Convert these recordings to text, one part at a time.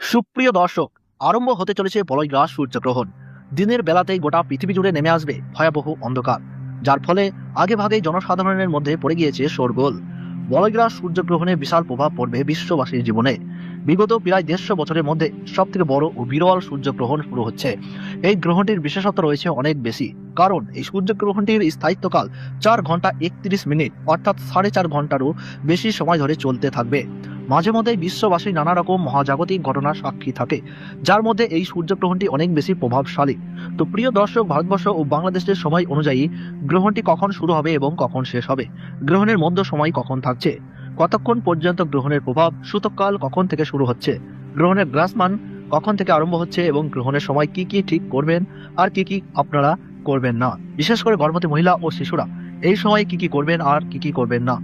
সুপ্রিয় দর্শক, আরম্ভ হতে চলেছে বলয়গ্রাস সূর্যগ্রহণ। দিনের বেলাতেই গোটা পৃথিবী জুড়ে নেমে আসবে ভয়াবহ অন্ধকার, যার ফলে আগেভাগেই জনসাধারণের মধ্যে পড়ে গিয়েছে শোরগোল। বলয়গ্রাস সূর্যগ্রহণে বিশাল প্রভাব পড়বে বিশ্ববাসীর জীবনে। বিগত প্রায় 150 বছরের মধ্যে সবথেকে বড় ও বিরল সূর্যগ্রহণ শুরু হচ্ছে। এই গ্রহণটির বিশেষত্ব রয়েছে অনেক বেশি, কারণ এই সূর্যগ্রহণটির স্থায়িত্বকাল 4 ঘন্টা 31 মিনিট, অর্থাৎ 4.5 ঘন্টারও বেশি সময় ধরে চলতে থাকবে। মাঝে মধ্যে বিশ্ববাসী নানা রকম মহাজাগতিক ঘটনার সাক্ষী থাকে, যার মধ্যে এই সূর্যগ্রহণটি অনেক বেশি প্রভাবশালী। তো প্রিয় দর্শক, ভারতবর্ষ ও বাংলাদেশের সময় অনুযায়ী গ্রহণটি কখন শুরু হবে এবং কখন শেষ হবে, গ্রহণের মধ্য সময় কখন থাকছে, কতক্ষণ পর্যন্ত গ্রহণের প্রভাব, সূতককাল কখন থেকে শুরু হচ্ছে, গ্রহণের গ্রাসমান কখন থেকে আরম্ভ হচ্ছে এবং গ্রহণের সময় কি কি ঠিক করবেন আর কি কি আপনারা করবেন না, বিশেষ করে গর্ভবতী মহিলা ও শিশুরা এই সময় কি কি করবেন আর কি কি করবেন না।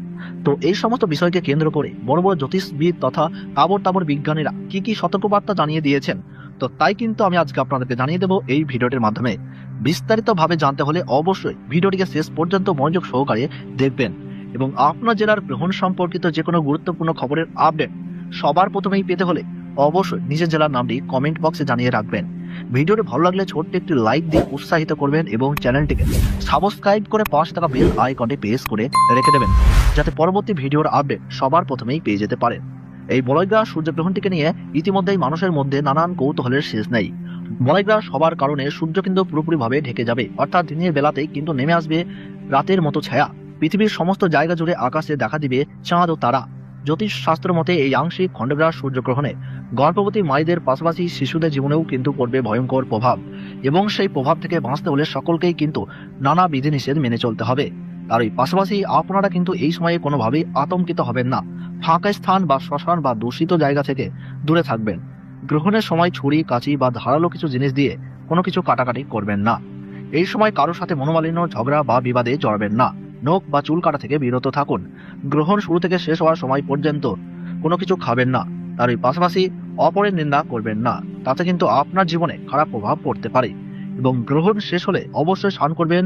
তো এই সমস্ত বিষয়কে কেন্দ্র করে বড় বড় জ্যোতিষবিদ তথা তাবর তাবর বিজ্ঞানীরা কি কি সতর্কবার্তা জানিয়ে দিয়েছেন, তো তাই কিন্তু আমি আজকে আপনাদেরকে জানিয়ে দেবো এই ভিডিওটির মাধ্যমে। বিস্তারিতভাবে জানতে হলে অবশ্যই ভিডিওটিকে শেষ পর্যন্ত মনোযোগ সহকারে দেখবেন এবং আপনার জেলার গ্রহণ সম্পর্কিত যে কোনো গুরুত্বপূর্ণ খবরের আপডেট সবার প্রথমেই পেতে হলে অবশ্যই নিজের জেলার নামটি কমেন্ট বক্সে জানিয়ে রাখবেন। ভিডিওটি ভালো লাগলে ছোট্ট একটি লাইক দিয়ে উৎসাহিত করবেন এবং চ্যানেলটিকে সাবস্ক্রাইব করে পাশে থাকা বেল আইকনটি প্রেস করে রেখে দেবেন, যাতে পরবর্তী ভিডিওর আপডেট সবার প্রথমেই পেয়ে যেতে পারেন। এই বলয়গ্রাস সূর্যগ্রহণটিকে নিয়ে ইতিমধ্যেই মানুষের মধ্যে নানান কৌতূহলের শেষ নেই। বলয়গ্রাস হবার কারণে সূর্য কিন্তু পুরোপুরিভাবে ঢেকে যাবে, অর্থাৎ দিনের বেলাতেই কিন্তু নেমে আসবে রাতের মতো ছায়া। পৃথিবীর সমস্ত জায়গা জুড়ে আকাশে দেখা দিবে চাঁদ ও তারা। জ্যোতিষ শাস্ত্র মতে এই আংশিক খণ্ডগ্রাস সূর্যগ্রহণে গর্ভবতী মায়েদের পাশাপাশি শিশুদের জীবনেও কিন্তু পড়বে ভয়ঙ্কর প্রভাব, এবং সেই প্রভাব থেকে বাঁচতে হলে সকলকেই কিন্তু নানা বিধিনিষেধ মেনে চলতে হবে। আর এই পাশাপাশি আপনারা কিন্তু এই সময়ে কোনোভাবেই আতঙ্কিত হবেন না। ফাঁকা স্থান বা শ্মশান বা দূষিত জায়গা থেকে দূরে থাকবেন। গ্রহণের সময় ছুরি, কাঁচি বা ধারালো কিছু জিনিস দিয়ে কোনো কিছু কাটাকাটি করবেন না। এই সময় কারোর সাথে মনোমালিন্য, ঝগড়া বা বিবাদে জড়াবেন না। নখ বা চুল কাটা থেকে বিরত থাকুন। গ্রহণ শুরু থেকে শেষ হওয়ার সময় পর্যন্ত কোনো কিছু খাবেন না। তার এই পাশাপাশি অপরের নিন্দা করবেন না, তাতে কিন্তু আপনার জীবনে খারাপ প্রভাব পড়তে পারে। এবং গ্রহণ শেষ হলে অবশ্যই স্নান করবেন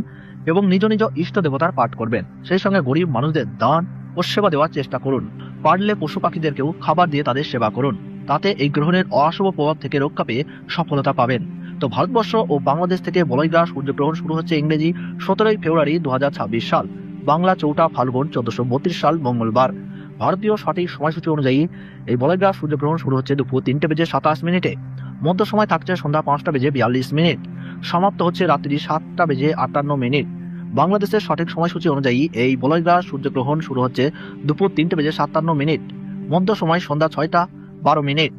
এবং নিজ নিজ ইষ্ট দেবতার পাঠ করবেন। সেই সঙ্গে গরিব মানুষদের দান ও সেবা দেওয়ার চেষ্টা করুন। পারলে পশু পাখিদেরকেও খাবার দিয়ে তাদের সেবা করুন, তাতে এই গ্রহণের অশুভ প্রভাব থেকে রক্ষা পেয়ে সফলতা পাবেন। তো ভারতবর্ষ ও বাংলাদেশ থেকে বলয়গ্রাস সূর্যগ্রহণ শুরু হচ্ছে ইংরেজি 17 ফেব্রুয়ারি 2026 সাল, বাংলা 4 ফাল্গুন 1432 সাল মঙ্গলবার। ভারতীয় সঠিক সময়সূচি অনুযায়ী এই বলয়গ্রাস সূর্যগ্রহণ শুরু হচ্ছে দুপুর 3:27 মধ্য সময় থাকছে সন্ধ্যা 5:42, সমাপ্ত হচ্ছে রাত্রি 7:58। বাংলাদেশের সঠিক সময়সূচি অনুযায়ী এই বলয়গ্রাস সূর্যগ্রহণ শুরু হচ্ছে দুপুর 3:57, মধ্য সময় সন্ধ্যা 6:12,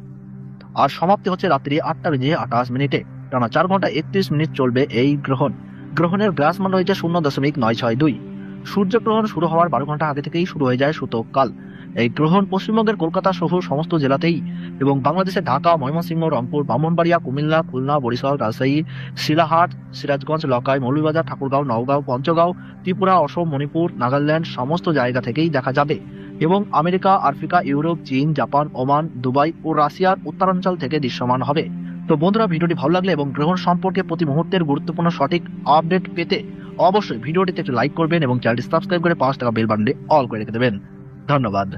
আর সমাপ্তি হচ্ছে রাত্রি 8:28। টানা 4 ঘন্টা 31 মিনিট চলবে এই গ্রহণ। গ্রহণের গ্রাসমান রয়েছে 0.962। সূর্যগ্রহণ শুরু হওয়ার 12 ঘন্টা আগে থেকেই শুরু হয়ে যায় সূতককাল। এই গ্রহণ পশ্চিমবঙ্গের কলকাতা সহ সমস্ত জেলাতেই এবং বাংলাদেশের ঢাকা, ময়মনসিংহ, রংপুর, ব্রাহ্মণবাড়িয়া, কুমিল্লা, খুলনা, বরিশাল, রাজশাহী, শিলাহাট, সিরাজগঞ্জ, লকাই, মৌলভীবাজার, ঠাকুরগাঁও, নওগাঁও, পঞ্চগাঁও, ত্রিপুরা, অসম, মণিপুর, নাগাল্যান্ড সমস্ত জায়গা থেকেই দেখা যাবে। এবং আমেরিকা, আফ্রিকা, ইউরোপ, চীন, জাপান, ওমান, দুবাই ও রাশিয়ার উত্তরাঞ্চল থেকে দৃশ্যমান হবে। তো বন্ধুরা, ভিডিওটি ভালো লাগলে এবং গ্রহণ সম্পর্কে প্রতি মুহূর্তের গুরুত্বপূর্ণ সঠিক আপডেট পেতে অবশ্যই ভিডিওটিতে একটু লাইক করবেন এবং চ্যানেলটি সাবস্ক্রাইব করে পাশে থাকা বেল বাটনটি অল করে রেখে দেবেন। ধন্যবাদ।